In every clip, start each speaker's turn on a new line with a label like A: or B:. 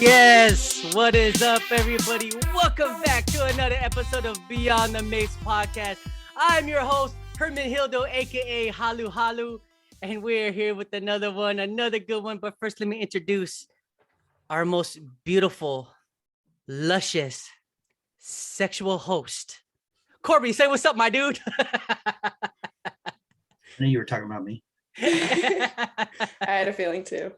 A: Yes, what is up, everybody? Welcome back to another episode of Beyond the Mace podcast. I'm your host, Herman Hildo, aka Halu Halu, and we're here with another good one. But first, let me introduce our most beautiful, luscious, sexual host, Corby. Say what's up, my dude.
B: I knew you were talking about me.
C: I had a feeling too.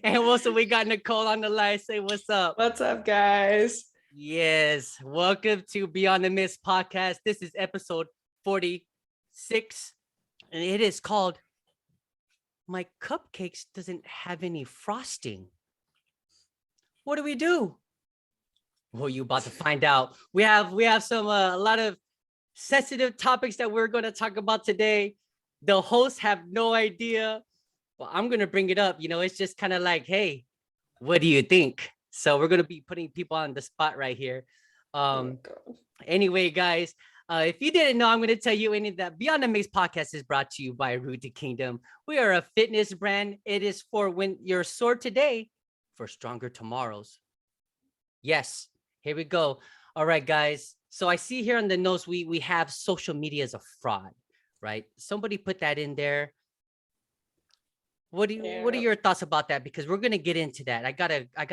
A: And also we got Nicole on the line. Say what's up.
C: What's up, guys?
A: Yes, welcome to Beyond the Mist podcast. This is episode 46, and it is called "My Cupcakes Doesn't Have Any Frosting." What do we do? Well, you about to find out. We have some a lot of sensitive topics that we're going to talk about today. The hosts have no idea. Well, I'm going to bring it up. You know, it's just kind of like, hey, what do you think? So we're going to be putting people on the spot right here. Anyway, guys, if you didn't know, I'm going to tell you that Beyond the Maze podcast is brought to you by Root to Kingdom. We are a fitness brand. It is for when you're sore today for stronger tomorrows. Yes, here we go. All right, guys. So I see here on the notes, we have social media as a fraud. Right? Somebody put that in there. What are your thoughts about that? Because we're gonna get into that. I got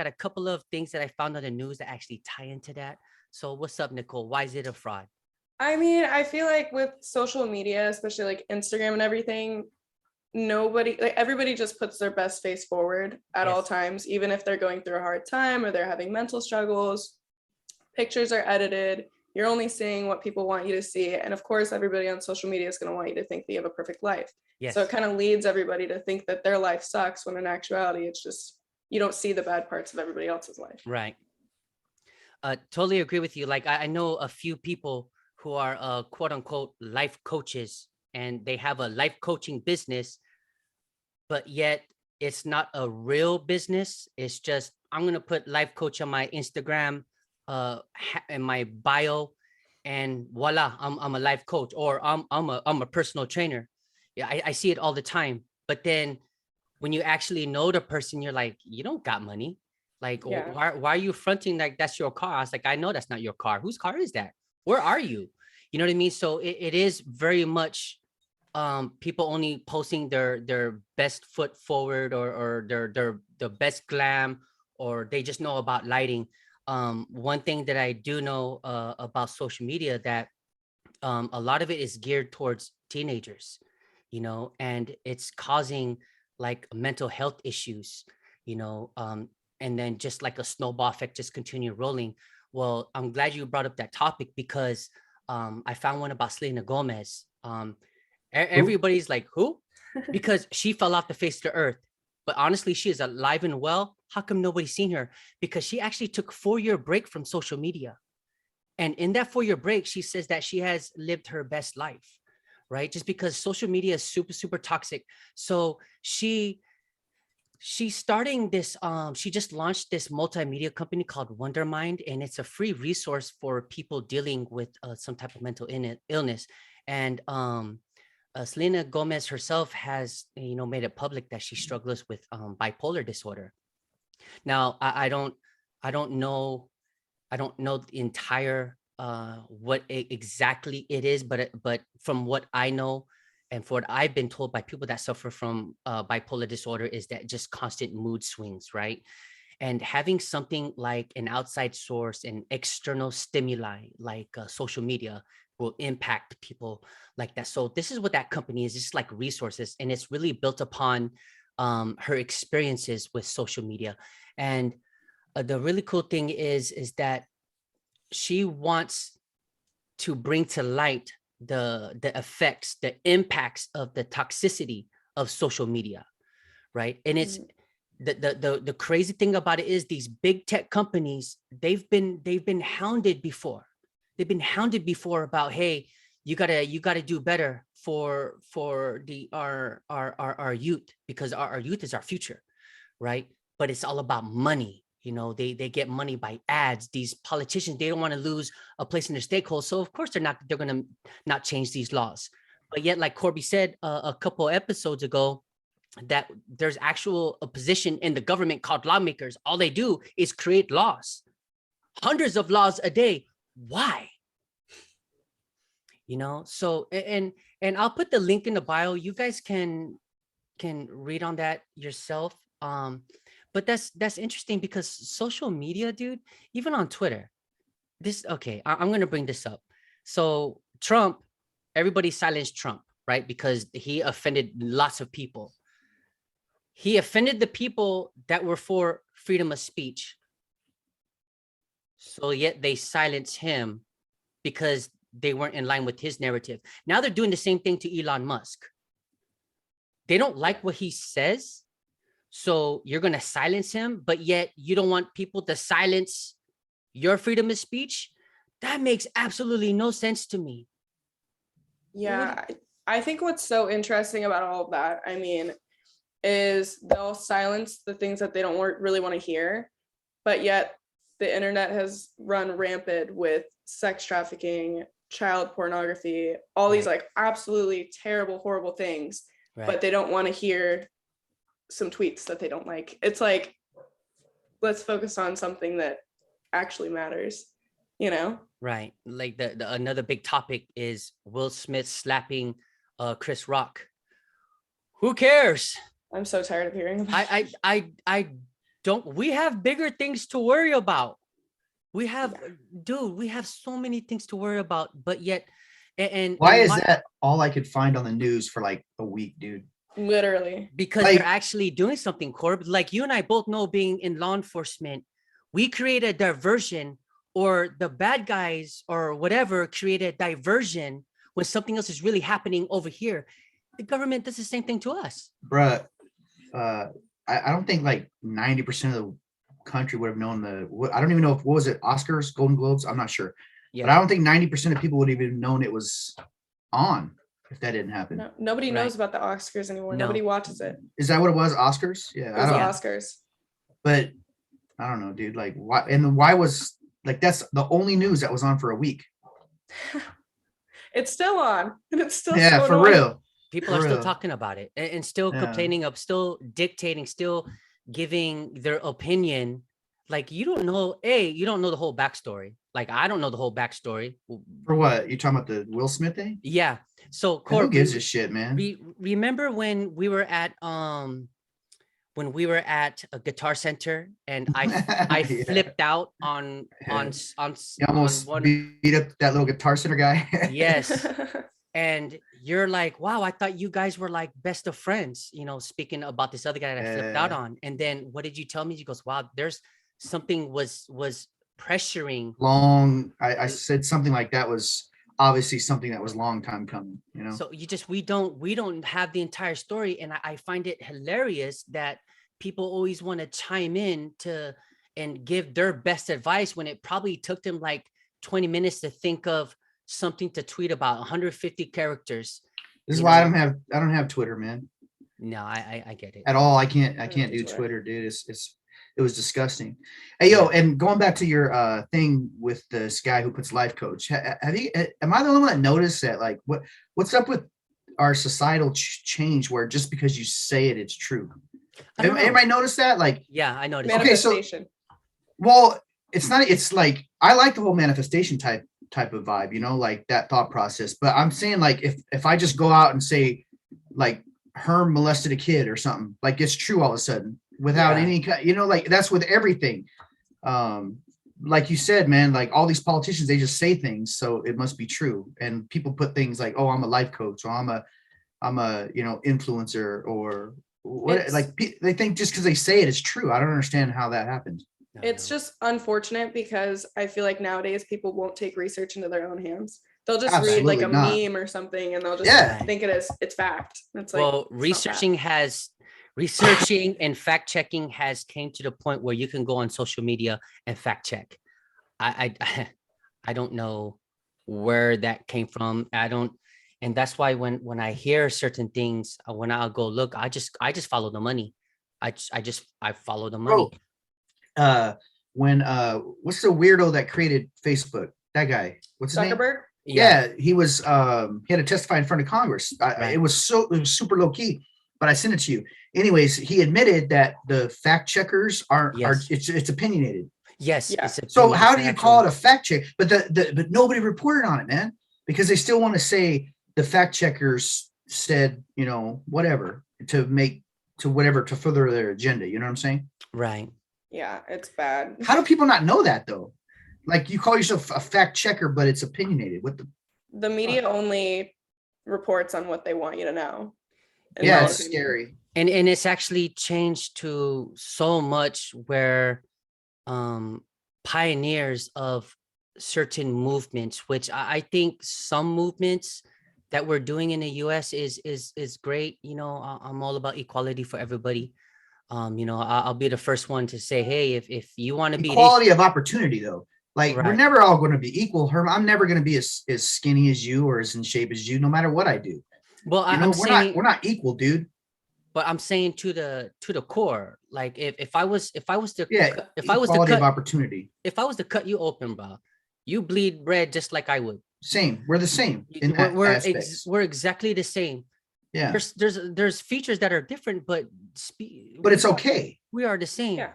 A: a couple of things that I found on the news that actually tie into that. So what's up, Nicole? Why is it a fraud?
C: I mean, I feel like with social media, especially like Instagram and everything, everybody just puts their best face forward at all times, even if they're going through a hard time or they're having mental struggles. Pictures are edited. You're only seeing what people want you to see. And of course, everybody on social media is going to want you to think that you have a perfect life. Yes. So it kind of leads everybody to think that their life sucks, when in actuality, it's just, you don't see the bad parts of everybody else's life.
A: Right. Totally agree with you. Like, I know a few people who are quote unquote life coaches, and they have a life coaching business, but yet it's not a real business. It's just, I'm going to put life coach on my Instagram in my bio, and voila, I'm a life coach, or I'm a personal trainer. Yeah, I see it all the time. But then when you actually know the person, you're like, you don't got money. Like, why are you fronting like that's your car? I was like, I know that's not your car. Whose car is that? Where are you? You know what I mean? So it is very much people only posting their best foot forward, or their best glam, or they just know about lighting. One thing that I do know about social media, that a lot of it is geared towards teenagers, you know, and it's causing like mental health issues, you know, and then just like a snowball effect, just continue rolling. Well, I'm glad you brought up that topic, because I found one about Selena Gomez. Everybody's like, who? Because she fell off the face of the earth. But honestly, she is alive and well. How come nobody's seen her? Because she actually took a 4-year break from social media. And in that 4-year break, she says that she has lived her best life, right? Just because social media is super, super toxic. So she's starting this, she just launched this multimedia company called Wondermind, and it's a free resource for people dealing with some type of mental illness. And Selena Gomez herself has, you know, made it public that she struggles with bipolar disorder. Now, I don't know the entire what exactly it is, but from what I know and for what I've been told by people that suffer from bipolar disorder, is that just constant mood swings, right? And having something like an outside source and external stimuli like social media will impact people like that. So this is what that company is. It's just like resources, and it's really built upon her experiences with social media. And the really cool thing is that she wants to bring to light the effects, the impacts of the toxicity of social media, right? And it's the crazy thing about it is these big tech companies, they've been hounded before. They've been hounded before about, hey, you gotta do better for our youth, because our youth is our future, right? But it's all about money. You know, they get money by ads. These politicians, they don't want to lose a place in their stakeholders. So of course they're going to not change these laws. But yet, like Corby said a couple episodes ago, that there's actual a position in the government called lawmakers. All they do is create laws, hundreds of laws a day. Why? So and I'll put the link in the bio. You guys can read on that yourself. But that's interesting because social media, dude, even on Twitter, I'm gonna bring this up. So Trump, everybody silenced Trump, right? Because he offended lots of people. He offended the people that were for freedom of speech. So yet they silenced him because they weren't in line with his narrative. Now they're doing the same thing to Elon Musk. They don't like what he says, so you're going to silence him, but yet you don't want people to silence your freedom of speech. That makes absolutely no sense to me.
C: Yeah, I think what's so interesting about all of that, I mean, is they'll silence the things that they don't really want to hear, but yet the internet has run rampant with sex trafficking, child pornography, all these like absolutely terrible, horrible things, but they don't want to hear some tweets that they don't like. It's like, let's focus on something that actually matters,
A: Right. Like the another big topic is Will Smith slapping Chris Rock. Who cares?
C: I'm so tired of hearing about it.
A: I don't. We have bigger things to worry about. We have so many things to worry about, but yet, and
B: why is that all I could find on the news for like a week, dude?
C: Literally.
A: Because they're actually doing something, Corb. Like you and I both know, being in law enforcement, we create a diversion, or the bad guys or whatever create a diversion when something else is really happening over here. The government does the same thing to us.
B: Bruh, I don't think like 90% of the country would have known I don't even know what was it, Oscars, Golden Globes? I'm not sure. Yeah. But I don't think 90% of people would have even known it was on if that didn't happen.
C: No, nobody knows about the Oscars anymore. No. Nobody watches it.
B: Is that what it was? Oscars? Yeah.
C: It was the Oscars.
B: But I don't know, dude. Like why? And why was like that's the only news that was on for a week?
C: It's still on, and it's still
B: for annoying. Real.
A: People are still talking about it and still complaining of, still dictating, still giving their opinion. Like you don't know the whole backstory. Like I don't know the whole backstory.
B: For what? You talking about the Will Smith thing?
A: Yeah. So
B: who gives a shit, man?
A: Remember when we were at a Guitar Center and I flipped out on
B: you almost beat up that little Guitar Center guy.
A: Yes. And you're like, wow, I thought you guys were like best of friends, speaking about this other guy that I flipped out on. And then what did you tell me? He goes, wow, there's something was pressuring.
B: I said something like that was obviously something that was long time coming,
A: So we don't have the entire story. And I find it hilarious that people always want to chime in and give their best advice when it probably took them like 20 minutes to think of something to tweet about, 150 characters.
B: This is why I don't have Twitter, man.
A: No, I get it
B: at all. I can't do Twitter, dude. It was disgusting. Hey, yo, and going back to your thing with this guy who puts life coach, am I the only one that noticed that? Like, what's up with our societal change where just because you say it, it's true? Anybody notice that? Like,
A: yeah, I noticed.
B: Okay, so, well, it's not. It's like I like the whole manifestation type of vibe, like that thought process. But I'm saying, like, if I just go out and say, like, Herm molested a kid or something, like it's true all of a sudden without any, like that's with everything. Like you said, man, like all these politicians, they just say things, so it must be true. And people put things like, oh, I'm a life coach, or I'm a influencer, or what? Like they think just because they say it, it's true. I don't understand how that happens.
C: It's just unfortunate because I feel like nowadays people won't take research into their own hands. They'll just read like a meme or something and they'll just think it's fact. It's like,
A: well, researching and fact checking has came to the point where you can go on social media and fact check. I don't know where that came from. And that's why when I hear certain things, when I'll go look, I just follow the money. I follow the money.
B: When what's the weirdo that created Facebook? That guy, what's his
C: Zuckerberg?
B: name? Yeah, he was he had to testify in front of Congress. It was super low key, but I sent it to you. Anyways, he admitted that the fact checkers are
A: Yes.
B: it's opinionated.
A: Yes.
C: Yeah.
A: It's
B: So
A: opinion,
B: how
A: it's
B: do you
A: not
B: call it
A: actual-
B: a fact check? But but nobody reported on it, man, because they still want to say the fact checkers said, whatever to further their agenda. You know what I'm saying?
A: Right.
C: Yeah, it's bad.
B: How do people not know that though? Like you call yourself a fact checker, but it's opinionated. What the?
C: The media only reports on what they want you to know. in
B: Yeah,
C: my
B: it's
C: opinion.
B: scary.
A: And it's actually changed to so much where pioneers of certain movements, which I think some movements that we're doing in the US is great. I'm all about equality for everybody. I'll be the first one to say, hey, if you want to be
B: Equality of opportunity, though. Like we're
A: Right.
B: never all going to be equal. Herm, I'm never going to be as skinny as you or as in shape as you, no matter what I do.
A: well,
B: I'm saying we're not equal, dude.
A: but I'm saying to the core, like if I was to
B: Yeah,
A: if I was to
B: equality of
A: cut
B: opportunity.
A: if I was to cut you open, bro, you bleed red just like I would.
B: Same. We're the same in that aspects.
A: We're exactly the same.
B: Yeah,
A: There's features that are different, but
B: but it's okay.
A: we are the same.
C: Yeah.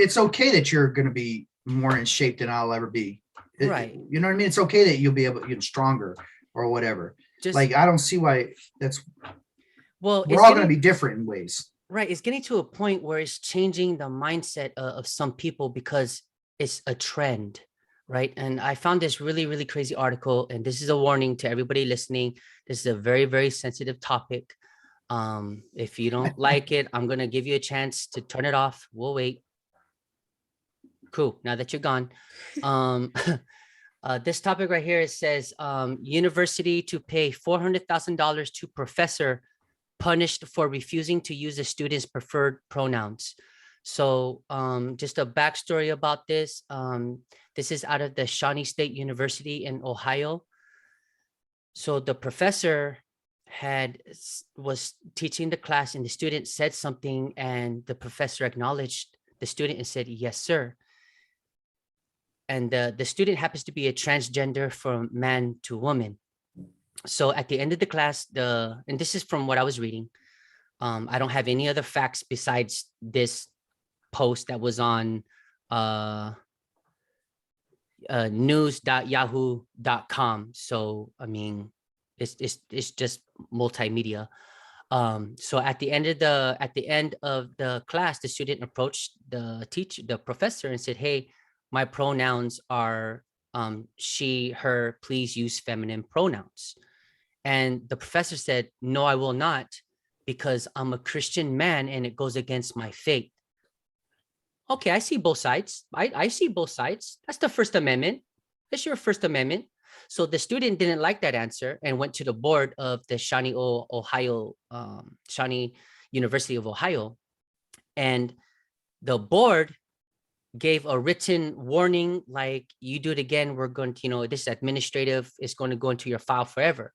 B: It's okay that you're going to be more in shape than I'll ever be.
A: Right.
B: You know what I mean? It's okay that you'll be able to get stronger or whatever.
A: Just
B: Like I don't see why that's.
A: well,
B: We're all going to be different in ways.
A: right. It's getting to a point where it's changing the mindset of some people because it's a trend, right? And I found this really, really crazy article, and this is a warning to everybody listening. This is a very, very sensitive topic. If you don't like it, I'm gonna give you a chance to turn it off. We'll wait. Cool. Now that you're gone, this topic right here, it says university to pay $400,000 to professor punished for refusing to use a student's preferred pronouns. So just a backstory about this. This is out of the Shawnee State University in Ohio. So the professor was teaching the class and the student said something and the professor acknowledged the student and said, yes, sir. And the student happens to be a transgender from man to woman. So at the end of the class, and this is from what I was reading. I don't have any other facts besides this post that was on news.yahoo.com. So I mean, it's just multimedia. So at the end of the class, the student approached the professor and said, hey, my pronouns are she, her, please use feminine pronouns. And the professor said, no, I will not, because I'm a Christian man and it goes against my faith. Okay, I see both sides. I see both sides. That's the First Amendment. That's your First Amendment. So the student didn't like that answer and went to the board of the Shawnee University of Ohio. And the board gave a written warning, like, you do it again, we're going to, this administrative is going to go into your file forever.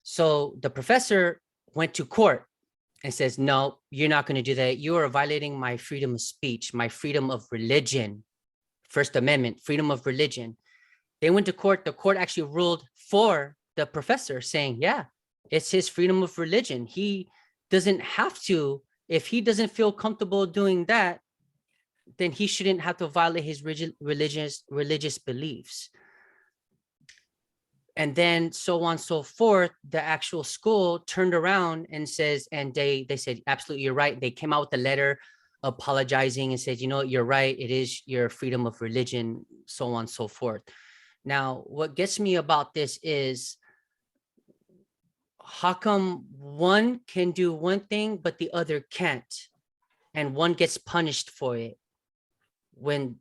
A: So the professor went to court and says, no, you're not going to do that. You are violating my freedom of speech, my freedom of religion, First Amendment, freedom of religion. They went to court. The court actually ruled for the professor, saying, yeah, it's his freedom of religion. He doesn't have to, if he doesn't feel comfortable doing that, then he shouldn't have to violate his religious beliefs. And then so on and so forth. The actual school turned around and says, and they said, absolutely, you're right. They came out with a letter apologizing and said, you're right. It is your freedom of religion, so on and so forth. Now, what gets me about this is, how come one can do one thing, but the other can't? And one gets punished for it when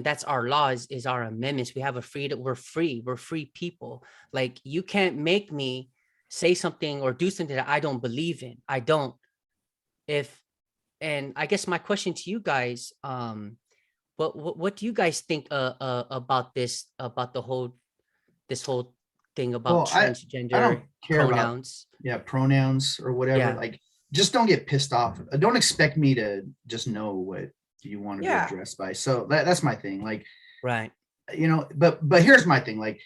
A: that's our law, is our amendments. We have a freedom. We're free people. Like, you can't make me say something or do something that I don't believe in. I don't. And I guess my question to you guys, what do you guys think about this, about this whole thing about transgender
B: I don't care
A: pronouns?
B: Pronouns or whatever.
A: Yeah.
B: Like, just don't get pissed off. Don't expect me to just know what you want to be addressed by. So that's my thing. Like,
A: right.
B: But here's my thing. Like,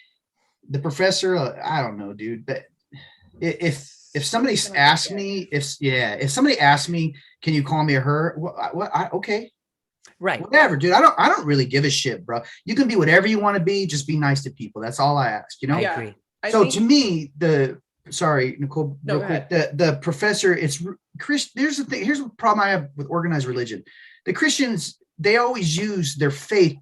B: the professor, I don't know, dude. But if if somebody
C: Something like
B: asks
C: that.
B: me, if somebody asks me, can you call me a her? Okay,
A: Right.
B: whatever, dude. I don't really give a shit, bro. You can be whatever you want to be. Just be nice to people. That's all I ask, you know?
A: I
C: Yeah.
A: agree.
C: I
B: So
C: think
B: to me, sorry, Nicole,
C: No,
B: real
C: go
B: quick, the professor, Chris. Here's the thing. Here's the problem I have with organized religion. The Christians, they always use their faith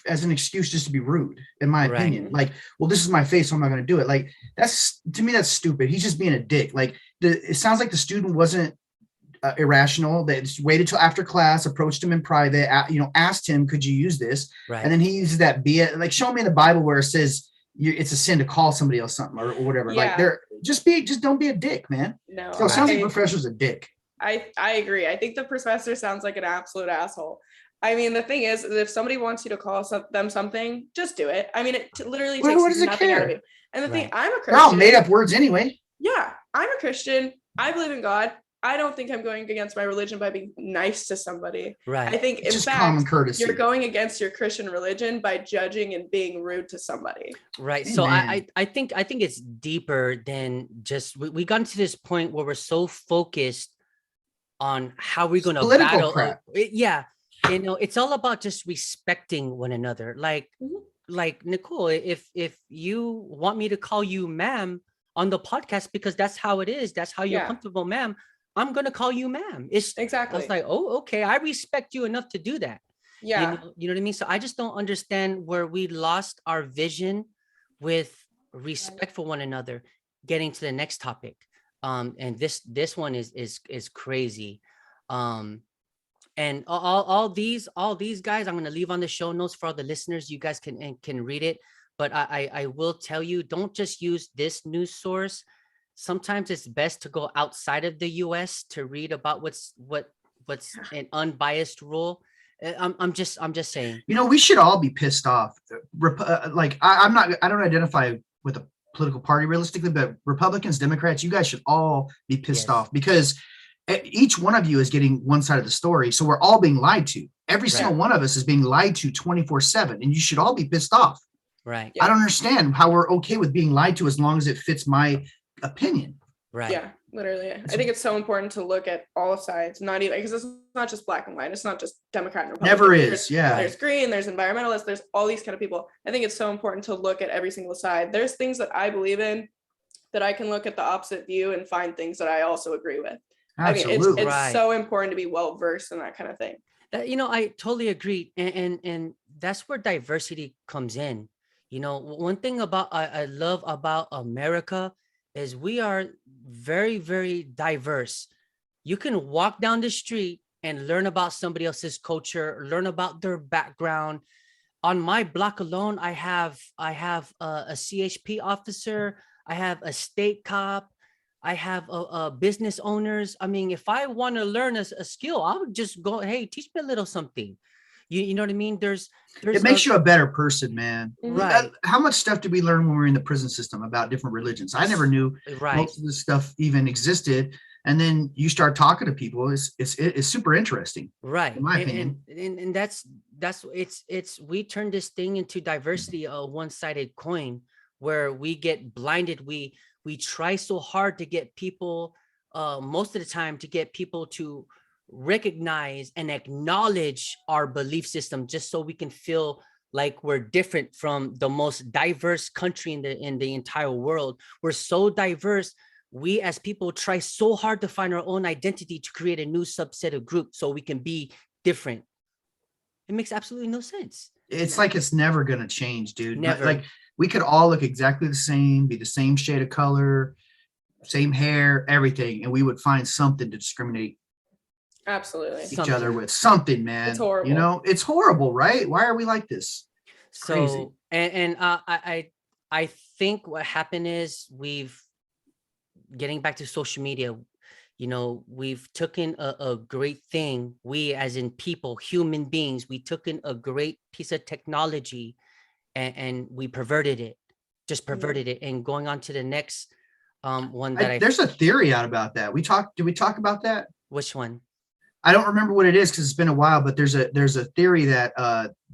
B: as an excuse just to be rude, in my
A: Right.
B: opinion. Like, well, this is my faith, so I'm not going to do it. Like, to me, that's stupid. He's just being a dick. Like, it sounds like the student wasn't irrational. They just waited till after class, approached him in private, asked him, could you use this?
A: Right.
B: And then he uses that like, show me in the Bible where it says it's a sin to call somebody else something or whatever.
C: Yeah.
B: Like, just don't be a dick, man.
C: no.
B: So it sounds like
C: I-
B: the professor's a dick.
C: I agree. I think the professor sounds like an absolute asshole. I mean, the thing is, if somebody wants you to call them something, just do it. I mean, it literally
B: Well,
C: takes
B: what does it
C: nothing out of
B: care?
C: you. And the
A: Right.
C: thing, I'm a
B: They're all
C: Christian.
B: made up words anyway.
C: Yeah, I'm a Christian. I believe in God. I don't think I'm going against my religion by being nice to somebody. I
A: Right.
C: think, in
B: It's just common
C: fact,
B: courtesy.
C: you're going against your Christian religion by judging and being rude to somebody.
A: Right. So
B: Amen.
A: I think it's deeper than just we got to this point where we're so focused on how we're going to
B: Political
A: battle.
B: crap.
A: Yeah. It's all about just respecting one another. Like,
C: Mhm.
A: like Nicole, if you want me to call you ma'am on the podcast because that's how it is, that's how you're
C: Yeah.
A: comfortable, ma'am, I'm going to call you ma'am. I
C: Exactly.
A: was like, oh, okay. I respect you enough to do that.
C: Yeah.
A: You know what I mean? So I just don't understand where we lost our vision with respect for one another. Getting to the next topic. And this one is crazy. And all these guys, I'm gonna leave on the show notes for all the listeners. You guys can read it. But I will tell you, don't just use this news source. Sometimes it's best to go outside of the US to read about what's an unbiased rule. I'm just saying.
B: You know, we should all be pissed off. Like, I don't identify with a political party realistically, but Republicans, Democrats, you guys should all be pissed
A: Yes.
B: off because each one of you is getting one side of the story. So we're all being lied to. Every single one of us is being lied to 24/7, and you should all be pissed off.
A: Right.
B: I don't understand how we're okay with being lied to as long as it fits my opinion.
A: Right.
C: Yeah, literally. I think it's so important to look at all sides, not even because it's not just black and white. It's not just Democrat and Republican.
B: Never is.
C: There's,
B: Yeah.
C: There's green, there's environmentalists, there's all these kind of people. I think it's so important to look at every single side. There's things that I believe in that I can look at the opposite view and find things that I also agree with.
B: Absolutely.
C: I mean, it's
A: Right.
C: so important to be well versed in that kind of thing.
A: I totally agree. And that's where diversity comes in. One thing I love about America is we are very, very diverse. You can walk down the street and learn about somebody else's culture, learn about their background. On my block alone, I have a CHP officer, I have a state cop, I have a business owners. I mean, if I want to learn a skill, I would just go, hey, teach me a little something. You know what I mean? There's
B: It makes you a better person, man.
A: Right.
B: How much stuff did we learn when we were in the prison system about different religions? I never knew
A: right.
B: most of this stuff even existed. And then you start talking to people. It's super interesting.
A: Right.
B: In my opinion.
A: And that's we turn this thing into diversity, a one-sided coin where we get blinded. We try so hard to get people, most of the time, to get people to recognize and acknowledge our belief system just so we can feel like we're different from the most diverse country in the entire world. We're so diverse. We as people try so hard to find our own identity to create a new subset of group so we can be different. It makes absolutely no sense.
B: It's like it's never going to change, dude.
A: Never.
B: Like we could all look exactly the same, be the same shade of color, same hair, everything, and we would find something to discriminate
C: Absolutely.
B: each other with. Something, man.
C: It's horrible.
B: You know, it's horrible, right? Why are we like this? It's crazy.
A: So and I think what happened is getting back to social media, we've taken a great thing. We as in people, human beings, we took in a great piece of technology and we perverted it, and going on to the next one that
B: there's a theory out about that. Did we talk about that?
A: Which one?
B: I don't remember what it is because it's been a while, but there's a theory that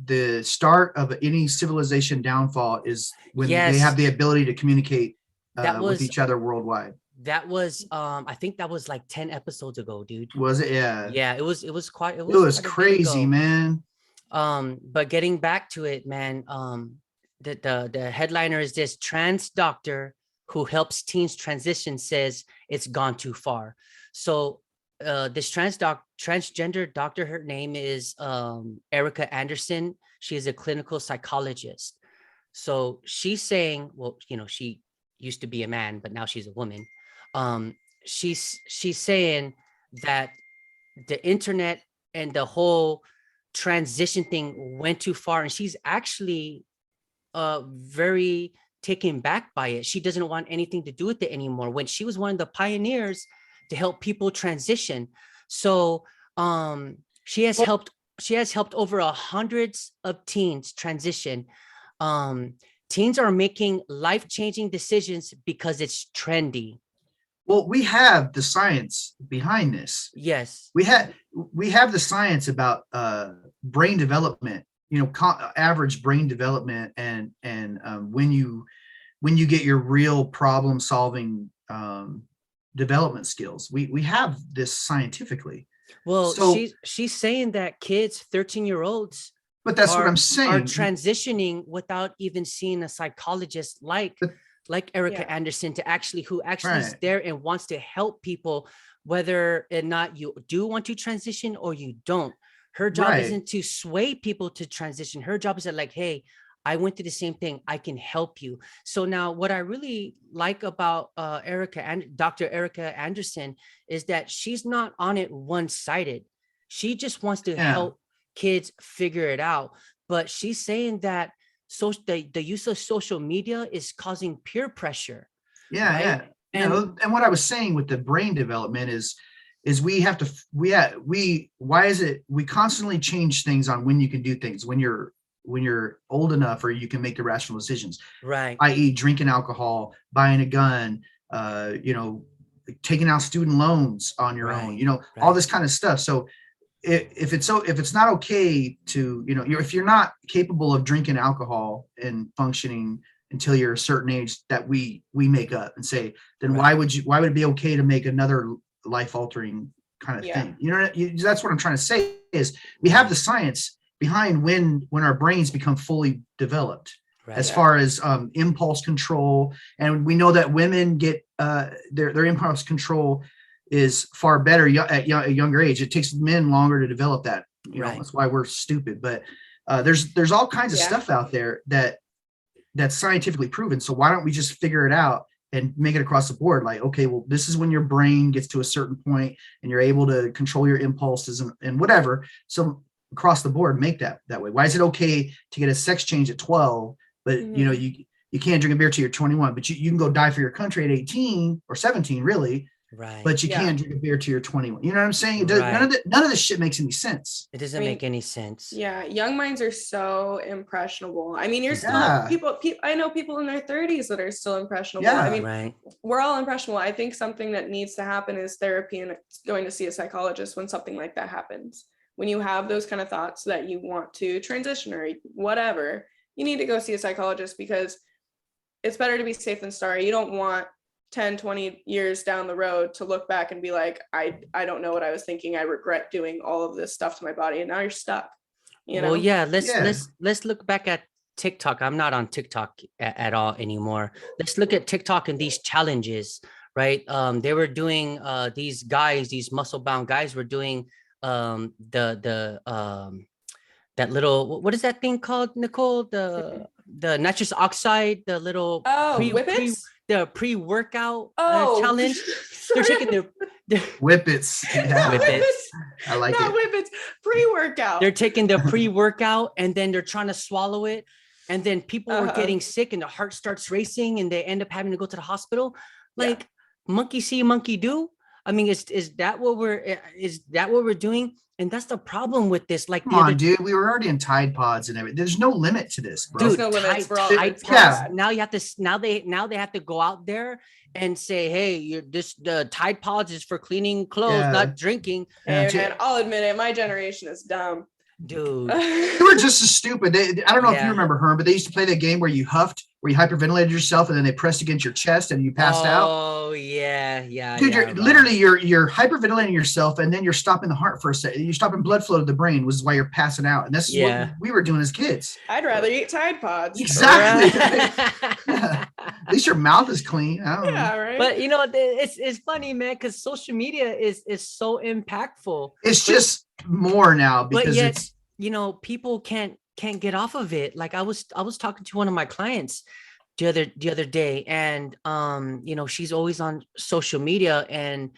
B: the start of any civilization downfall is when
A: Yes.
B: they have the ability to communicate
A: That was
B: with each other worldwide.
A: That was I think that was like 10 episodes ago, dude.
B: Was it? Yeah.
A: Yeah, it was quite
B: It was
A: quite a bit
B: crazy,
A: ago.
B: man.
A: But getting back to it, man, the headliner is this: trans doctor who helps teens transition says it's gone too far. So this transgender doctor, her name is Erica Anderson. She is a clinical psychologist. So she's saying, well, she used to be a man, but now she's a woman. Um, she's saying that the internet and the whole transition thing went too far, and she's actually very taken back by it. She doesn't want anything to do with it anymore, when she was one of the pioneers to help people transition. So she has helped over hundreds of teens transition. Teens are making life-changing decisions because it's trendy.
B: Well, we have the science behind this.
A: Yes.
B: We have the science about brain development, average brain development, and when you get your real problem solving development skills. We have this scientifically.
A: Well,
B: So,
A: she's saying that kids, 13-year-olds,
B: but that's what I'm
A: are
B: saying.
A: transitioning without even seeing a psychologist like Erica
C: Yeah.
A: Anderson, who actually is
B: Right.
A: there and wants to help people, whether or not you do want to transition or you don't. Her job
B: Right.
A: isn't to sway people to transition. Her job is to like, hey, I went through the same thing. I can help you. So now what I really like about Erica and Dr. Erica Anderson is that she's not on it one-sided. She just wants to
B: Yeah.
A: help kids figure it out. But she's saying that the use of social media is causing peer pressure.
B: Yeah,
A: right?
B: yeah.
A: And
B: And what I was saying with the brain development is we have to why is it we constantly change things on when you can do things when you're old enough, or you can make the rational decisions,
A: right.
B: i.e. drinking alcohol, buying a gun, taking out student loans on your own,
A: Right,
B: all
A: right.
B: this kind of stuff. So if it's not okay to, if you're not capable of drinking alcohol and functioning until you're a certain age, that we make up and say, then
A: Right.
B: why would it be okay to make another life altering kind of
C: Yeah.
B: thing? That's what I'm trying to say is we have the science behind when our brains become fully developed,
A: Right.
B: as
C: Yeah.
B: far as impulse control. And we know that women get their impulse control is far better at a younger age. It takes men longer to develop that.
A: Right.
B: That's why we're stupid. But there's all kinds of
C: Yeah.
B: stuff out there that's scientifically proven. So why don't we just figure it out and make it across the board? Like, okay, well, this is when your brain gets to a certain point and you're able to control your impulses and whatever. So across the board, make that way. Why is it okay to get a sex change at 12, but you can't drink a beer till you're 21, but you can go die for your country at 18 or 17, really,
A: Right.
B: but you
C: Yeah.
B: can't drink a beer till you're 21. You know what I'm saying?
A: Right.
B: None of this shit makes any sense.
A: It doesn't
C: I mean,
A: make any sense.
C: Yeah, young minds are so impressionable. I mean, you're still
B: Yeah.
C: people. I know people in their 30s that are still impressionable.
B: Yeah.
C: I mean,
A: Right.
C: we're all impressionable. I think something that needs to happen is therapy and going to see a psychologist when something like that happens. When you have those kind of thoughts that you want to transition or whatever, you need to go see a psychologist, because it's better to be safe than sorry. You don't want 10, 20 years down the road to look back and be like, I don't know what I was thinking. I regret doing all of this stuff to my body. And now you're stuck.
A: Well, yeah,
B: Yeah.
A: let's look back at TikTok. I'm not on TikTok at all anymore. Let's look at TikTok and these challenges, right? They were doing these muscle-bound guys were doing that little, what is that thing called, Nicole? The nitrous oxide, the little
C: Whippets.
A: the pre-workout
C: Oh,
A: challenge. They're
C: sorry.
A: taking their
B: Whippets. Yeah.
A: Whippets.
B: I like
C: Not
B: it.
C: whippets, pre-workout.
A: They're taking the pre-workout and then they're trying to swallow it. And then people were
C: Uh-huh.
A: getting sick and the heart starts racing and they end up having to go to the hospital.
C: Yeah.
A: Like, monkey see, monkey do. I mean, is that what we're doing? And that's the problem with this. Like,
B: Come on, dude. We were already in Tide Pods and everything. There's no limit to this, bro.
C: There's no limits for all
A: Tide
C: it's
A: Pods,
C: bad.
A: now they have to go out there and say, hey, the Tide Pods is for cleaning clothes,
B: Yeah.
A: not drinking.
C: And
B: Yeah.
C: I'll admit it, my generation is dumb.
A: dude.
B: They were just as stupid. I don't know if you
A: Yeah.
B: remember her, but they used to play that game where you huffed, where you hyperventilated yourself, and then they pressed against your chest and you passed out.
A: Oh yeah, yeah,
B: Dude,
A: yeah,
B: you're
A: bro.
B: literally you're hyperventilating yourself, and then you're stopping the heart for a second. You're stopping blood flow to the brain, which is why you're passing out. And this is what
A: Yeah.
B: we were doing as kids.
C: I'd rather eat Tide Pods.
B: Exactly.
A: Right.
B: At least your mouth is clean. I don't know.
C: Yeah, right.
A: But it's funny, man, because social media is so impactful.
B: It's just more now
A: But
B: because
A: yet,
B: it's
A: people can't get off of it. Like I was talking to one of my clients the other day, and she's always on social media, and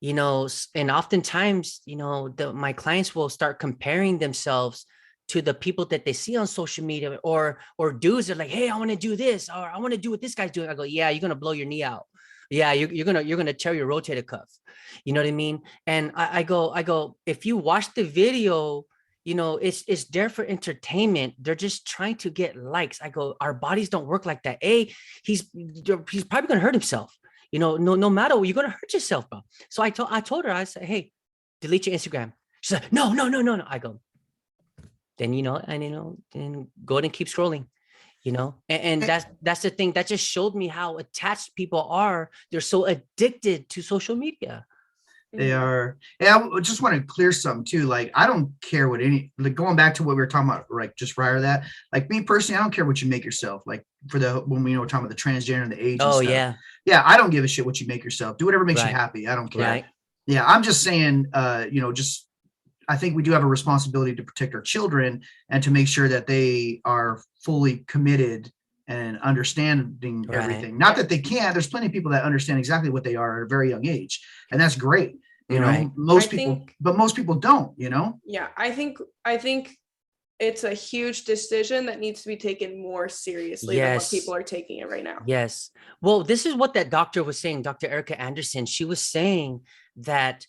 A: and oftentimes my clients will start comparing themselves to the people that they see on social media, or dudes are like, hey, I want to do this, or I want to do what this guy's doing. I go, yeah, you're gonna blow your knee out. Yeah, you're gonna tear your rotator cuff. You know what I mean? And I go, if you watch the video, it's there for entertainment. They're just trying to get likes. I go, our bodies don't work like that. He's probably gonna hurt himself. No matter what, you're gonna hurt yourself, bro. So I told her, I said, hey, delete your Instagram. She's like, no. I go, then and go ahead and keep scrolling. And that's the thing that just showed me how attached people are. They're so addicted to social media.
B: they are. Yeah, I just want to clear something too. Like, I don't care what like going back to what we were talking about, like just prior to that. Like me personally, I don't care what you make yourself. Like when we were talking about the transgender and the age.
A: Oh
B: and stuff.
A: yeah.
B: Yeah, I don't give a shit what you make yourself. Do whatever makes
A: Right.
B: you happy. I don't care.
A: Right.
B: Yeah, I'm just saying, just I think we do have a responsibility to protect our children and to make sure that they are fully committed and understanding
A: Right.
B: everything. Not that they can't. There's plenty of people that understand exactly what they are at a very young age, and that's great.
A: Right.
B: Most
C: I
B: people,
C: think-
B: but most people don't.
C: Yeah, I think it's a huge decision that needs to be taken more seriously than what
A: Yes.
C: people are taking it right now.
A: Yes. Well, this is what that doctor was saying, Dr. Erica Anderson. She was saying that,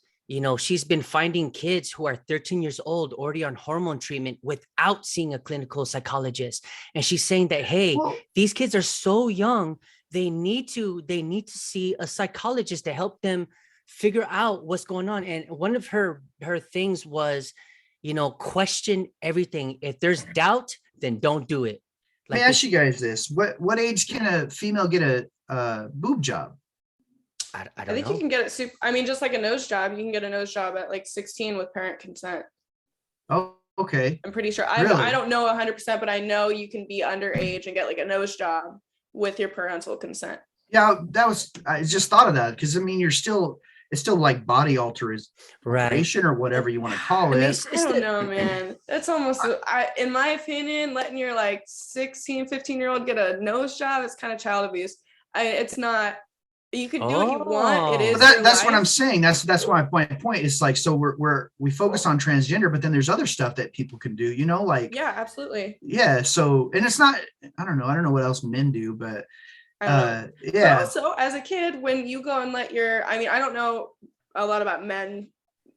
A: she's been finding kids who are 13 years old already on hormone treatment without seeing a clinical psychologist. And she's saying that, hey,
B: Well,
A: these kids are so young, they need to see a psychologist to help them figure out what's going on. And one of her things was, question everything. If there's doubt, then don't do it.
B: let me ask you guys this: what age can a female get a boob job?
A: I
C: I
A: don't
C: think
A: know.
C: you can get it just like a nose job, you can get a nose job at like 16 with parent consent.
B: Oh, okay.
C: I'm pretty sure.
B: Really?
C: I don't know 100%, but I know you can be underage and get like a nose job with your parental consent.
B: Yeah, I just thought of that because it's still like body alteration or whatever you want to call
A: I mean,
B: it.
C: I don't know, man. That's almost, in my opinion, letting your like 16, 15-year-old get a nose job is kind of child abuse. It's not. You can do what you want. It
A: Oh.
C: is.
B: But that's
C: your
B: what I'm
C: life.
B: saying. That's why my point is like, so we focus on transgender, but then there's other stuff that people can do, like,
C: Yeah, absolutely.
B: yeah. So, and it's not, I don't know what else men do, but
C: I know. But
B: yeah.
C: also, as a kid, when you go and let I don't know a lot about men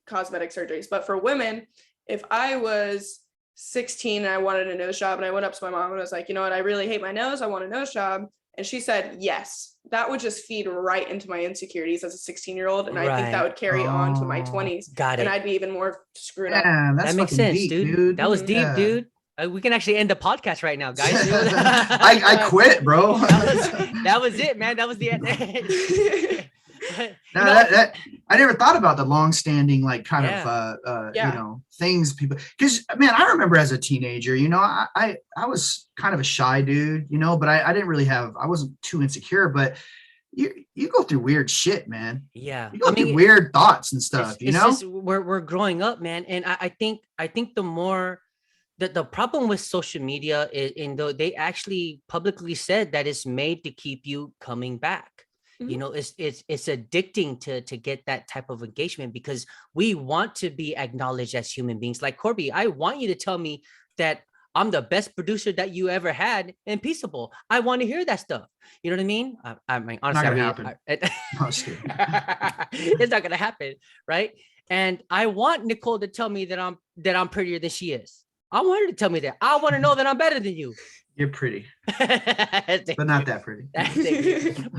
C: cosmetic surgeries, but for women, if I was 16 and I wanted a nose job and I went up to my mom and was like, you know what, I really hate my nose, I want a nose job. And she said, yes, that would just feed right into my insecurities as a 16-year-old. And I think that would carry on to my 20s.
A: Got it.
C: And I'd be even more screwed up.
B: Yeah, that's
A: That makes
B: fucking
A: sense,
B: deep,
A: dude. That was deep,
B: Yeah.
A: dude. We can actually end the podcast right now, guys.
B: I quit, bro.
A: that was it, man. That was the end. But,
B: No, that I never thought about the long-standing like kind
A: Yeah.
B: of things people, because man, I remember as a teenager, I was kind of a shy dude, but I didn't really I wasn't too insecure, but you go through weird shit, man.
A: yeah,
B: You go through weird thoughts and stuff,
A: it's just we're growing up, man. And I think the more that the problem with social media is, though they actually publicly said that it's made to keep you coming back. It's addicting to get that type of engagement because we want to be acknowledged as human beings. Like Corby, I want you to tell me that I'm the best producer that you ever had in Peaceable. I want to hear that stuff. You know what I mean? I mean, honestly,
B: Not gonna happen. No, just kidding.
A: it's not gonna happen, right? And I want Nicole to tell me that I'm prettier than she is. I want her to tell me that. I want to know that I'm better than you.
B: You're pretty, but not that pretty.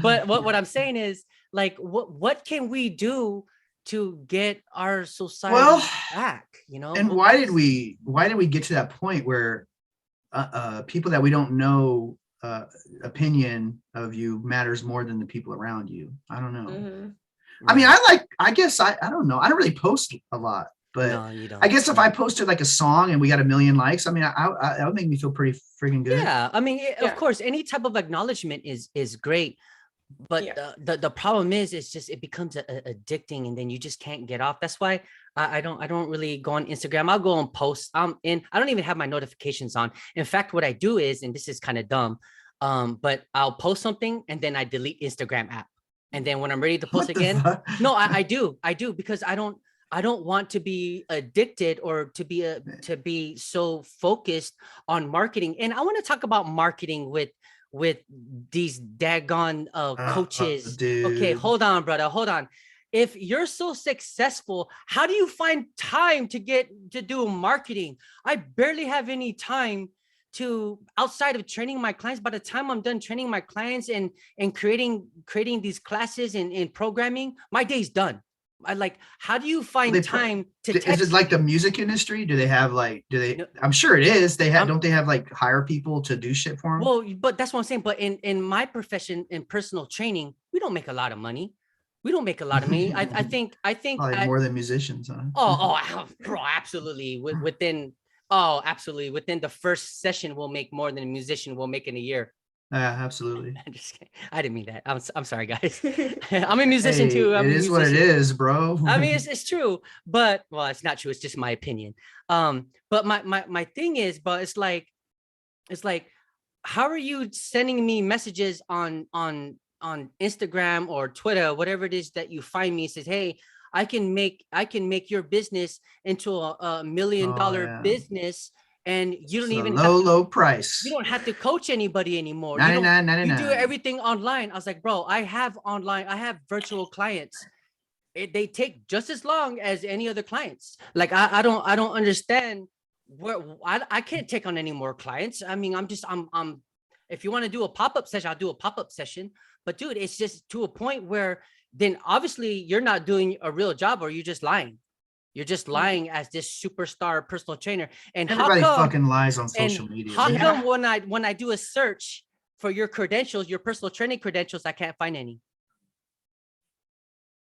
A: But what I'm saying is, like, what can we do to get our society
B: Well,
A: back, you know?
B: and why did we get to that point where people that we don't know opinion of you matters more than the people around you? I don't know.
C: Mm-hmm.
B: I mean, I guess I don't know. I don't really post a lot, but
A: No, you don't.
B: I guess if I posted like a song and we got 1 million likes, I mean, that would make me feel pretty freaking good.
A: Yeah, I mean,
C: Yeah.
A: of course, any type of acknowledgement is great, but
C: Yeah.
A: the problem is, it's just it becomes addicting, and then you just can't get off. That's why I don't really go on Instagram. I'll go and post. I don't even have my notifications on. In fact, what I do is, and this is kind of dumb, but I'll post something and then I delete Instagram app, and then when I'm ready to post
B: What the
A: again,
B: fuck?
A: no, I do because I don't want to be addicted or to be so focused on marketing. And I want to talk about marketing with these daggone coaches. Okay,
B: Dude.
A: hold on, brother. Hold on. If you're so successful, how do you find time to do marketing? I barely have any time to, outside of training my clients. By the time I'm done training my clients and creating these classes and programming, my day's done. How do you find time to
B: Is
A: text
B: it like the
A: me?
B: music industry? Do they have like,
A: No.
B: I'm sure it is.
A: I'm-
B: Don't they have like hire people to do shit for them?
A: Well, but that's what I'm saying. But in my profession, in personal training, we don't make a lot of money. We don't make a lot of money. I think
B: Probably more than musicians, huh?
A: bro, absolutely. Absolutely. Within the first session, we'll make more than a musician will make in a year.
B: Yeah, absolutely.
A: I'm just kidding. I didn't mean that. I'm sorry, guys. I'm a musician
B: Hey,
A: too. I'm
B: it
A: a
B: is what it
A: musician.
B: is, bro.
A: I mean, it's true, but well, it's not true. It's just my opinion. But my thing is, but it's like, how are you sending me messages on Instagram or Twitter, whatever it is that you find me? It says, hey, I can make your business into a $1 million
B: Oh, yeah.
A: business, and you
B: It's
A: don't
B: a
A: even
B: low price.
A: you don't have to coach anybody anymore. You do
B: 99.99.
A: everything online. I was like, bro, I have virtual clients. They take just as long as any other clients. Like I don't understand where I can't take on any more clients. I mean, I'm if you want to do a pop-up session, I'll do a pop-up session. But dude, it's just to a point where then obviously you're not doing a real job, or you're just lying. You're just lying as this superstar personal trainer. And
B: Everybody
A: how come,
B: fucking lies on social media.
A: how
B: man.
A: come when I do a search for your credentials, your personal training credentials, I can't find any?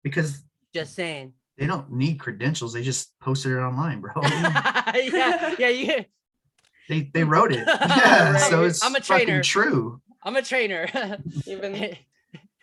B: Because
A: Just saying.
B: they don't need credentials. They just posted it online, bro.
A: yeah.
B: They wrote it. Yeah,
C: Right.
B: so it's
A: I'm a
B: fucking
A: trainer.
B: true.
A: I'm a trainer.
C: Even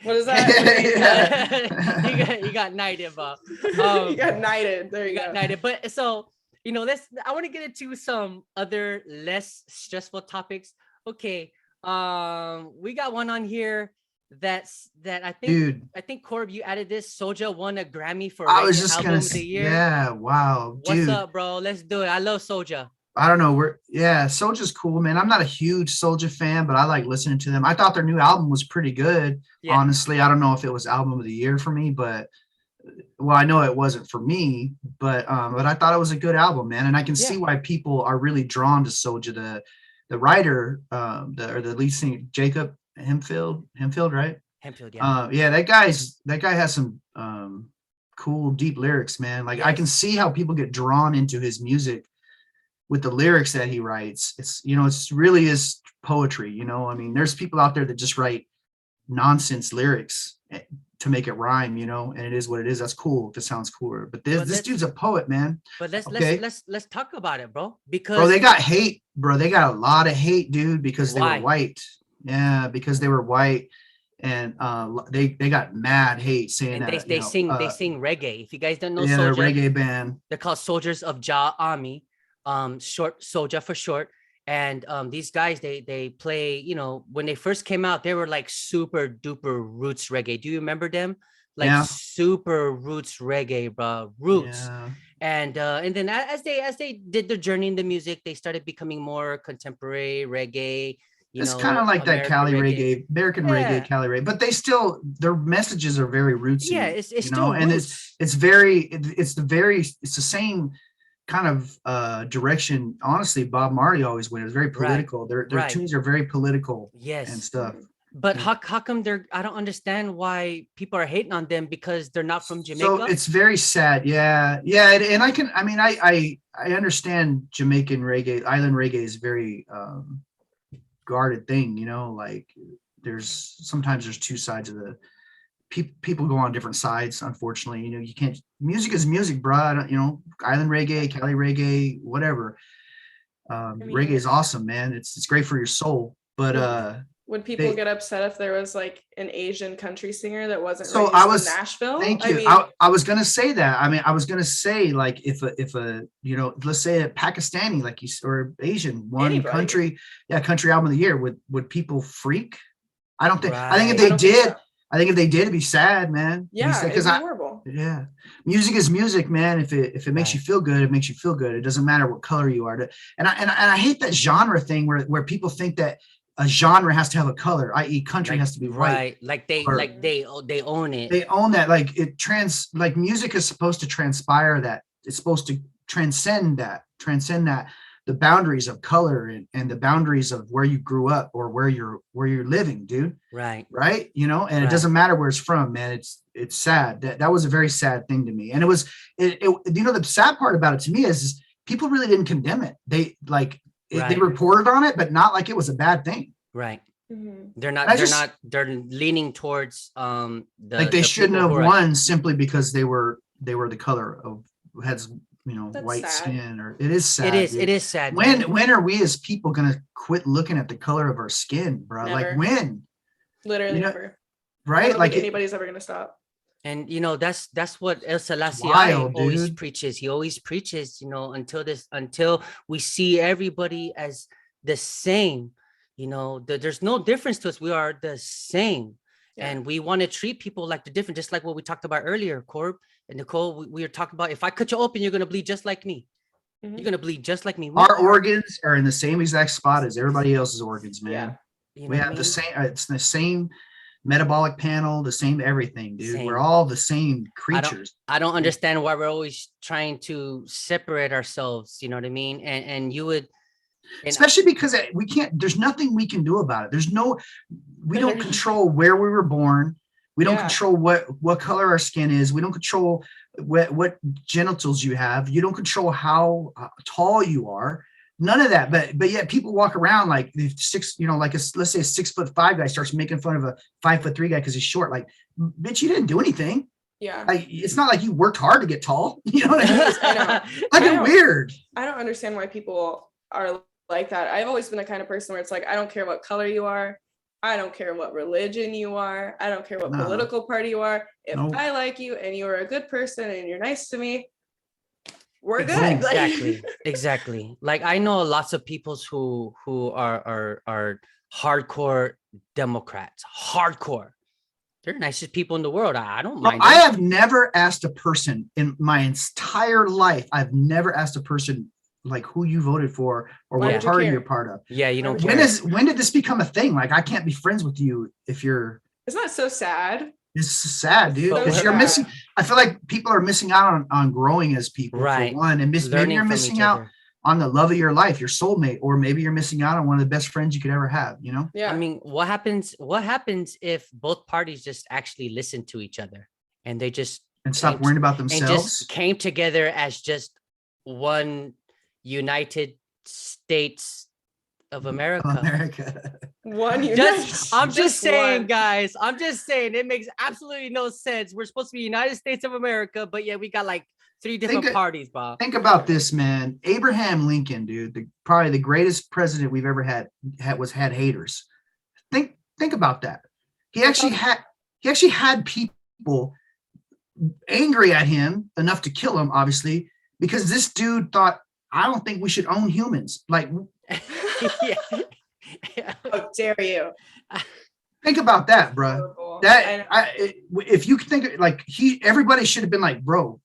C: what is that?
A: you got knighted, Bob.
C: You got knighted. There you
A: got
C: go.
A: knighted. But so, I want to get into some other less stressful topics. Okay. We got one on here that I think,
B: Dude,
A: I think Corb, you added this. SOJA won a Grammy for
B: I was
A: reggae
B: just
A: album
B: gonna
A: of the year.
B: yeah, wow.
A: What's
B: Dude,
A: up, bro? Let's do it. I love SOJA.
B: I don't know. Soja's cool, man. I'm not a huge Soja fan, but I like listening to them. I thought their new album was pretty good.
A: Yeah.
B: Honestly, I don't know if it was album of the year for me, but well, I know it wasn't for me, but I thought it was a good album, man. And I can see why people are really drawn to Soja. The writer, the lead singer, Jacob Hempfield, right?
A: Hempfield, yeah.
B: Yeah, that guy has some cool, deep lyrics, man. Like I can see how people get drawn into his music with the lyrics that he writes. It's really is poetry. I mean, there's people out there that just write nonsense lyrics to make it rhyme, and it is what it is. That's cool if it sounds cooler. But this dude's a poet, man.
A: But
B: Okay?
A: let's talk about it, bro. Because
B: Bro, they got hate, bro. They got a lot of hate, dude, because they
A: Why?
B: were white. Yeah, because they were white, and they got mad hate saying
A: and
B: that
A: they sing reggae. If you guys don't know
B: yeah, they're a
A: SOJA,
B: reggae band.
A: they're called Soldiers of Jah Army, short SOJA for short. And these guys, they play, when they first came out, they were like super duper roots reggae. Do you remember them? Like super roots reggae, bro. Roots.
B: Yeah.
A: And then as they did their journey in the music, they started becoming more contemporary reggae.
B: It's kind of like that Cali reggae, American reggae, Cali reggae, but their messages are very rootsy.
A: Yeah, it's still
B: and
A: roots.
B: it's the same kind of direction. Honestly, Bob Marley always went. It was very political. Their tunes are very political.
A: Yes.
B: And stuff.
A: But how come they're? I don't understand why people are hating on them because they're not from Jamaica.
B: So it's very sad. Yeah. And I understand Jamaican reggae, island reggae is very guarded thing, like sometimes there's two sides of the people go on different sides, unfortunately. You can't, music is music, bro. Island reggae, Cali reggae, whatever. Reggae is awesome, man. It's great for your soul. But
C: would people get upset if there was like an Asian country singer that wasn't
B: so
C: raised in Nashville?
B: Thank you. I was gonna say that. I was gonna say, like, if a let's say a Pakistani, like or Asian country album of the year, would people freak? I don't think. I think if they did, it'd be sad, man.
C: Yeah, it'd be horrible.
B: Yeah, music is music, man. If it makes you feel good, it makes you feel good. It doesn't matter what color you are. And I hate that genre thing where people think that a genre has to have a color, i.e. country has to be white.
A: Right. Like they own it.
B: They own that. Like like music is supposed to transpire that. It's supposed to transcend that, the boundaries of color and the boundaries of where you grew up or where you're living, dude.
A: Right.
B: Right. It doesn't matter where it's from, man. It's sad. That was a very sad thing to me. And the sad part about it to me is people really didn't condemn it. They they reported on it, but not like it was a bad thing.
A: Right.
C: Mm-hmm.
A: They're leaning towards
B: they shouldn't have won simply because they were the color of heads, white
C: sad.
B: skin. Or it is sad.
A: It is sad.
B: When are we as people gonna quit looking at the color of our skin, bro?
C: Never.
B: Like when?
C: Literally never.
B: Right? Like
C: anybody's ever gonna stop.
A: And that's what El Selassie always preaches. He always preaches, until we see everybody as the same. There's no difference to us. We are the same. Yeah. And we want to treat people like the different, just like what we talked about earlier, Corb and Nicole. We were talking about, if I cut you open, you're gonna bleed just like me. Mm-hmm. You're gonna bleed just like me.
B: Our organs are in the same exact spot as everybody else's organs, man. Yeah. We have the same. It's the same metabolic panel, the same everything, dude. We're all the same creatures.
A: I don't understand why we're always trying to separate ourselves. You know what I mean? And you would,
B: especially because we can't. There's nothing we can do about it. We don't control where we were born. We don't control what color our skin is. We don't control what genitals you have. You don't control how tall you are. None of that, but yet people walk around like six, let's say a 6'5" guy starts making fun of a 5'3" guy because he's short. Like, bitch, you didn't do anything.
C: Yeah.
B: Like, it's not like you worked hard to get tall. You know what I mean?
C: I know.
B: Like, weird.
C: I don't understand why people are like that. I've always been the kind of person where it's like, I don't care what color you are. I don't care what religion you are. I don't care what political party you are. If I like you and you are a good person and you're nice to me, we're good.
A: Exactly. Like, I know lots of people who are hardcore Democrats. Hardcore. They're the nicest people in the world. I don't mind.
B: I have never asked a person in my entire life. I've never asked a person like who you voted for or what party you're part of.
A: Yeah, you don't
B: care. When did this become a thing? Like, I can't be friends with you if you're.
C: Isn't that so sad?
B: It's sad, dude. Because you're missing. I feel like people are missing out on growing as people, right? For one, and maybe you're missing out on the love of your life, your soulmate, or maybe you're missing out on one of the best friends you could ever have.
C: Yeah.
A: I mean, what happens if both parties just actually listen to each other and they just
B: stop worrying about themselves
A: and just came together as just one United States of America. I'm just saying, guys. I'm just saying it makes absolutely no sense. We're supposed to be United States of America, but yeah, we got like 3 different parties, Bob.
B: Think about this, man. Abraham Lincoln, dude, probably the greatest president we've ever had haters. Think about that. He actually had people angry at him enough to kill him, obviously, because this dude thought, I don't think we should own humans. Like,
C: how dare you?
B: Think about that, bro. If you think like everybody should have been like, bro,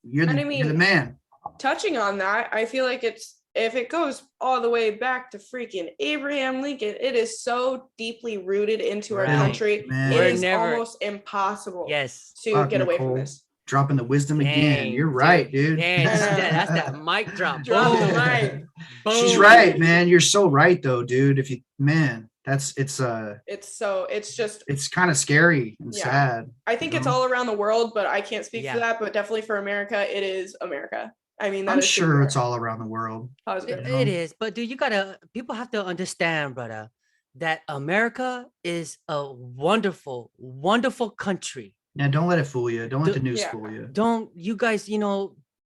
B: you're the man.
C: Touching on that, I feel like if it goes all the way back to freaking Abraham Lincoln, it is so deeply rooted into our country. Man. It is almost impossible to get away from this.
B: Dropping the wisdom again. You're right, dude.
A: That's that mic drop.
C: Drop the mic.
B: She's right, man. You're so right, though, dude.
C: It's
B: kind of scary and
C: Yeah.
B: sad.
C: I think
B: you
C: it's
B: know?
C: all around the world, but I can't speak
A: Yeah.
C: for that. But definitely for America, it is America. I mean, that
B: I'm
C: is who we
B: sure
C: are.
B: it's all around the world.
C: Positive.
B: know?
A: It is, but dude, people have to understand, brother, that America is a wonderful, wonderful country.
B: Yeah, don't let it fool you. Don't let the news
C: Yeah.
B: fool you.
A: Don't you guys,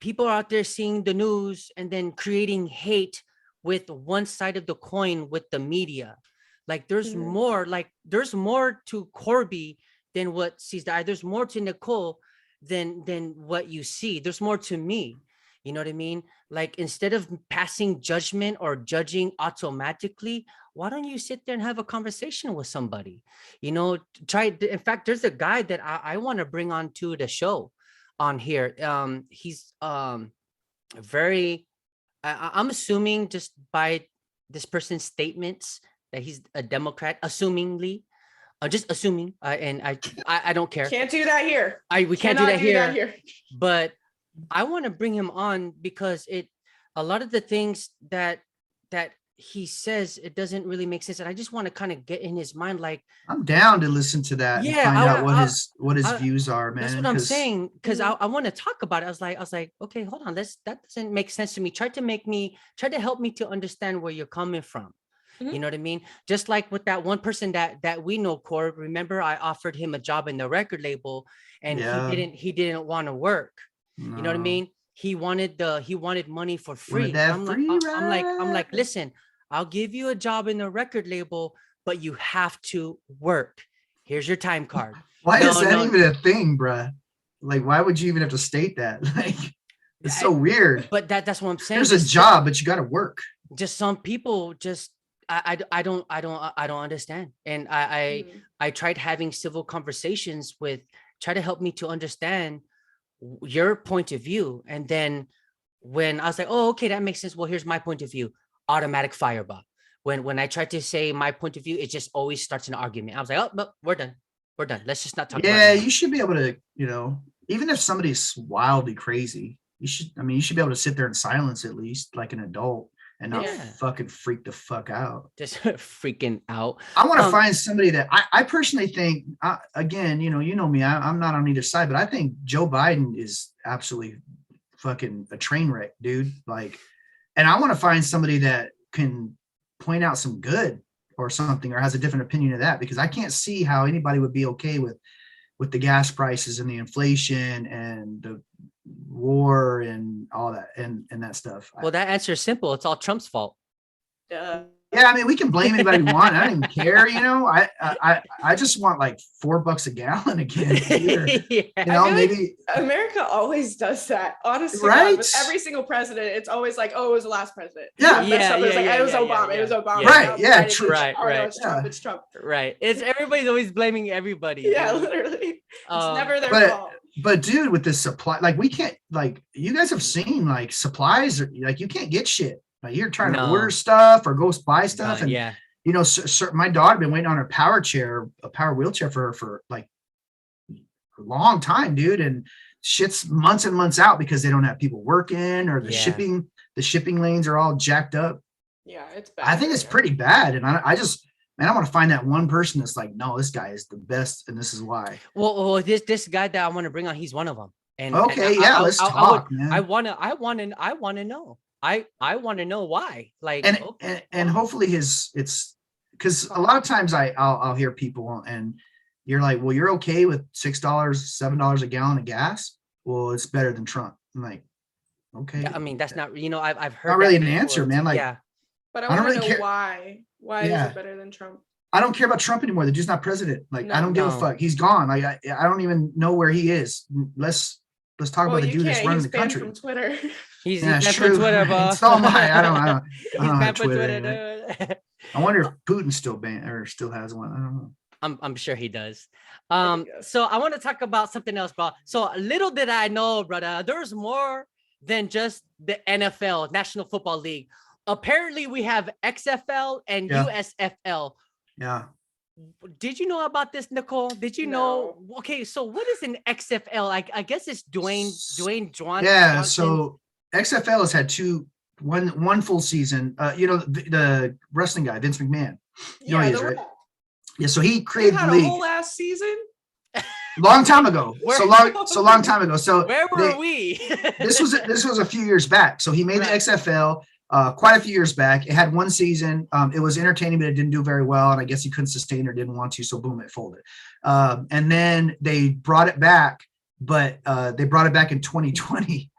A: people are out there seeing the news and then creating hate with one side of the coin with the media. Like there's
C: Mhm.
A: more, there's more to Corby than what sees the eye. There's more to Nicole than what you see. There's more to me. You know what I mean? Like instead of passing judgment or judging automatically, why don't you sit there and have a conversation with somebody? In fact, there's a guy that I want to bring on to the show on here. He's very I'm assuming just by this person's statements that he's a Democrat, assumingly, just assuming, and I don't care.
C: Can't do that here.
A: We can't do
C: Cannot
A: that here. But I want to bring him on because a lot of the things that he says, it doesn't really make sense, and I just want to kind of get in his mind. Like,
B: I'm down to listen to that and find out what his views are, man.
A: That's what I'm saying, because
C: Mhm.
A: I want to talk about it. I was like, okay, hold on, that doesn't make sense to me. Try to help me to understand where you're coming from.
C: Mhm.
A: You know what I mean? Just like with that one person that we know, Corb. Remember, I offered him a job in the record label, and
B: Yeah.
A: he didn't want to work. You know what I
B: No.
A: mean? He wanted money for free.
B: Wanted that
A: I'm
B: free
A: like,
B: ride.
A: listen, I'll give you a job in the record label, but you have to work. Here's your time card.
B: Why
A: No,
B: is that
A: no.
B: even a thing, bruh? Like, why would you even have to state that? Like, it's so weird.
A: But that's what I'm saying.
B: There's a job, but you got to work.
A: Just some people just I don't understand. And
C: Mhm.
A: I tried having civil conversations with, try to help me to understand your point of view. And then when I was like, oh, okay, that makes sense. Well, here's my point of view. Automatic fireball. When I try to say my point of view, it just always starts an argument. I was like, oh, but we're done. We're done. Let's just not talk about it.
B: Yeah, you should be able to, even if somebody's wildly crazy, you should be able to sit there in silence at least, like an adult, and not
A: Yeah.
B: fucking freak the fuck out.
A: Just freaking out.
B: I want to find somebody that I personally think, again, you know me, I'm not on either side, but I think Joe Biden is absolutely fucking a train wreck, dude. Like, and I want to find somebody that can point out some good or something, or has a different opinion of that, because I can't see how anybody would be okay with the gas prices and the inflation and the war and all that and that stuff.
A: Well, that answer is simple. It's all Trump's fault.
B: Yeah, I mean, we can blame anybody we want. I don't even care, I just want like $4 a gallon again here.
A: Yeah.
B: Maybe
C: America always does that. Honestly,
B: right?
C: with every single president, it's always like, oh, it was the last president.
B: Yeah.
C: It was Obama. It was Obama.
B: Right. Yeah.
C: True.
A: Right.
C: It's Trump. It's Trump.
A: Right. It's everybody's always blaming everybody.
C: Yeah, literally. It's never their fault.
B: But dude, with this supply, like we can't, like you guys have seen, like supplies, like you can't get shit. Like you're trying to order stuff or go buy stuff, and
A: yeah.
B: My daughter been waiting on her a power wheelchair for like a long time, dude, and shit's months and months out because they don't have people working, or the shipping lanes are all jacked up.
C: Yeah, it's bad.
B: I think it's pretty bad, and I want to find that one person that's like, no, this guy is the best, and this is why.
A: Well, this guy that I want to bring on, he's one of them. And
B: okay, let's talk, man.
A: I want to know. I want to know why. Like,
B: and hopefully it's because a lot of times I'll hear people and you're like, well, you're okay with $6, $7 a gallon of gas. Well, it's better than Trump. I'm like, okay.
A: Yeah, I mean, that's not, I've heard.
B: Not really an answer, man. Like,
A: yeah.
C: But I want to know why. Why is it better than Trump?
B: I don't care about Trump anymore. The dude's not president. Like, I don't give a fuck. He's gone. Like, I don't even know where he is. Let's talk about the dude that's running the country.
C: From Twitter.
A: He's banned from Twitter, boss.
B: So am I. I don't
A: He's banned from Twitter.
B: Anyway. I wonder if Putin's still banned or still has one. I don't know.
A: I'm sure he does. So I want to talk about something else, bro. So little did I know, brother, there's more than just the NFL, National Football League. Apparently, we have XFL and USFL.
B: Yeah.
A: Did you know about this, Nicole? Did you know? Okay, so what is an XFL? I guess it's Dwayne Johnson.
B: Yeah, so XFL has had one full season. The wrestling guy, Vince McMahon. You know he is,
C: The
B: right?
C: Rock.
B: Yeah, so he
C: They
B: created the
C: had a
B: league
C: whole last season.
B: long time ago. So long time ago. So
A: Where were we?
B: this was a few years back. So he made the
A: Right.
B: XFL quite a few years back. It had one season. It was entertaining, but it didn't do very well. And I guess he couldn't sustain or didn't want to. So boom, it folded. And then they brought it back, but they brought it back in 2020.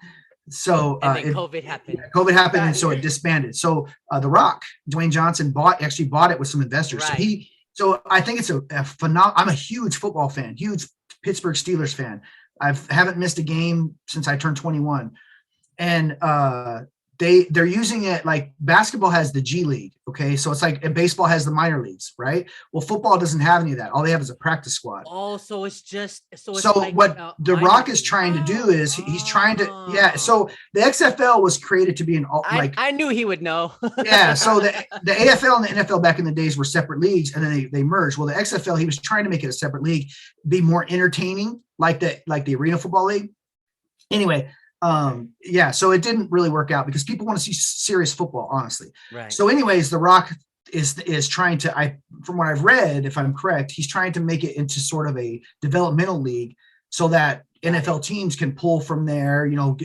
B: So
A: And then COVID happened.
B: COVID happened, and so it disbanded. So The Rock, Dwayne Johnson, actually bought it with some investors.
A: Right.
B: So I think it's a phenomenal. I'm a huge football fan, huge Pittsburgh Steelers fan. I haven't missed a game since I turned 21, and they're using it like basketball has the G League. Okay, so it's like, and baseball has the minor leagues, right? Well, football doesn't have any of that. All they have is a practice squad.
A: Oh, so it's just so. It's
B: So
A: like,
B: what The
A: minor
B: Rock is
A: league.
B: trying to do is he's trying to, yeah. So the XFL was created to be an
A: I knew he would know.
B: yeah. So the AFL and the NFL back in the days were separate leagues, and then they merged. Well, the XFL, he was trying to make it a separate league, be more entertaining, like the Arena Football League. Anyway, yeah. So it didn't really work out because people want to see serious football, honestly.
A: Right.
B: So, anyways, The Rock is trying to, from what I've read, if I'm correct, he's trying to make it into sort of a developmental league so that NFL teams can pull from there, you know,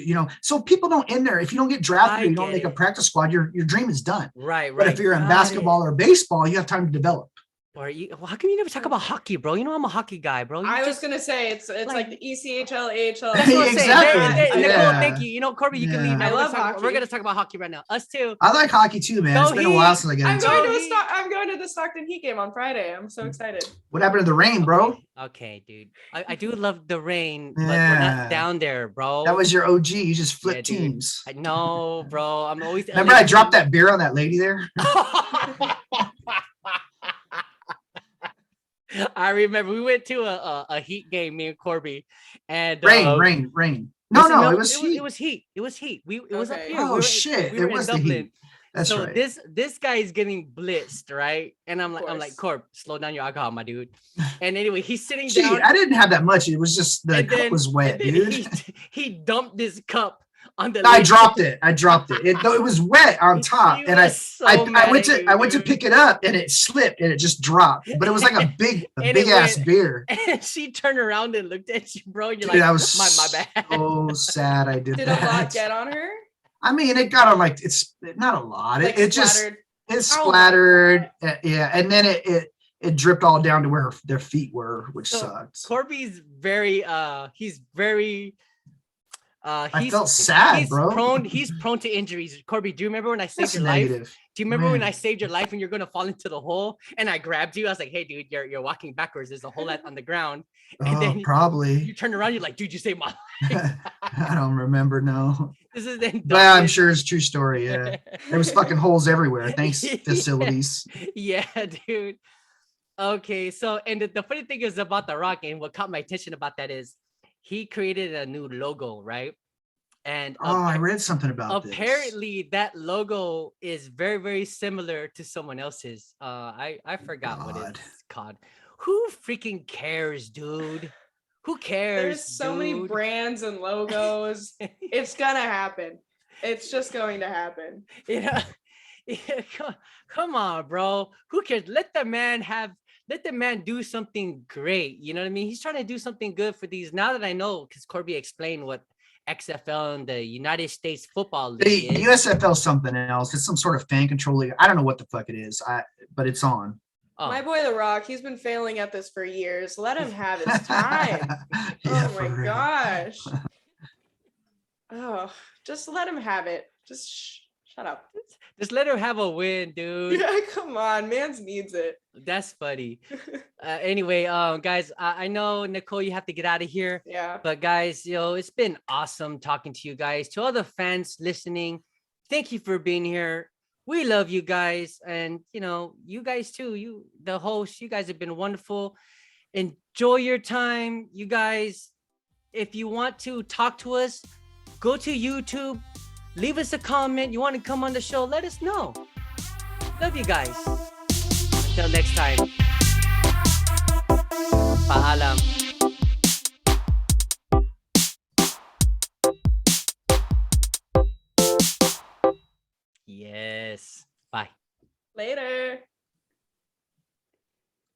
B: so people don't end there. If you don't get drafted or you don't make a practice squad, your dream is done.
A: Right.
B: But if you're in basketball or baseball, you have time to develop.
A: Or how come you never talk about hockey, bro? You know I'm a hockey guy, bro.
C: I was gonna say it's like the ECHL, AHL.
A: That's what I'm
B: Exactly.
A: saying. Nicole,
B: Yeah.
A: thank you. You know, Corby, you can leave.
C: I love hockey.
A: We're gonna talk about hockey right now. Us too.
B: I like hockey too, man. It's been a while since I got into it.
C: I'm going to the Stockton Heat game on Friday. I'm so excited.
B: What happened to the rain, bro?
A: Okay, dude. I do love the rain, but we're not down there, bro.
B: That was your OG. You just flipped teams.
A: I know, bro. I'm always.
B: Remember I dropped that beer on that lady there?
A: I remember we went to a Heat game, me and Corby, and
B: rain. No, it was heat.
A: It was heat. It was heat. It was up here.
B: Oh shit!
A: We were
B: it was
A: in
B: the
A: Dublin.
B: heat. That's
A: so
B: right.
A: This guy is getting blitzed, right? And I'm like, Corb, slow down your alcohol, my dude. And anyway, he's sitting down.
B: I didn't have that much. It was just the cup was wet, dude.
A: He dumped this cup on the.
B: I dropped it. It was wet on top, and I went to pick it up, and it slipped, and it just dropped. But it was like a big ass beer.
A: And she turned around and looked at you, bro. And you're
B: dude,
A: like,
B: I was
A: my bad.
B: So sad. I did that.
C: Did a lot get on her?
B: I mean, it got on like it's not a lot.
C: Like
B: it splattered. Yeah, and then it dripped all down to where their feet were, which sucks.
A: Corby's very
B: I felt sad, bro.
A: He's prone to injuries. Corby, do you remember when I saved your
B: negative.
A: life? Do you remember when I saved your life and you're gonna fall into the hole and I grabbed you? I was like, hey dude, you're walking backwards. There's a hole on the ground. And then
B: probably
A: you turned around, you're like, dude, you saved my life.
B: I don't remember, no.
A: This is
B: but I'm sure it's a true story. Yeah. There was fucking holes everywhere. Thanks, facilities.
A: Yeah, dude. Okay, so and the funny thing is about the Rock, and what caught my attention about that is he created a new logo, right? And
B: I read something about
A: apparently that logo is very, very similar to someone else's. I forgot what it's called. Who freaking cares, dude? Who cares?
C: There's so many brands and logos. It's gonna happen. It's just going to happen.
A: Yeah. Come on, bro. Who cares? Let the man do something great. You know what I mean? He's trying to do something good for these. Now that I know, because Corby explained what XFL and the United States Football League
B: the USFL is something else. It's some sort of fan control league. I don't know what the fuck it is. But it's on.
A: Oh.
C: My boy, The Rock, he's been failing at this for years. Let him have his time.
B: Yeah,
C: oh my gosh. Oh, just let him have it. Just shut up.
A: Just let him have a win, dude.
C: Yeah, come on. Mans needs it.
A: That's funny. Anyway, guys, I know, Nicole, you have to get out of here.
C: Yeah.
A: But guys, it's been awesome talking to you guys. To all the fans listening, thank you for being here. We love you guys. And, you guys too. The hosts, you guys have been wonderful. Enjoy your time. You guys, if you want to talk to us, go to YouTube. Leave us a comment. You want to come on the show? Let us know. Love you guys. Until next time. Paalam. Yes. Bye.
C: Later.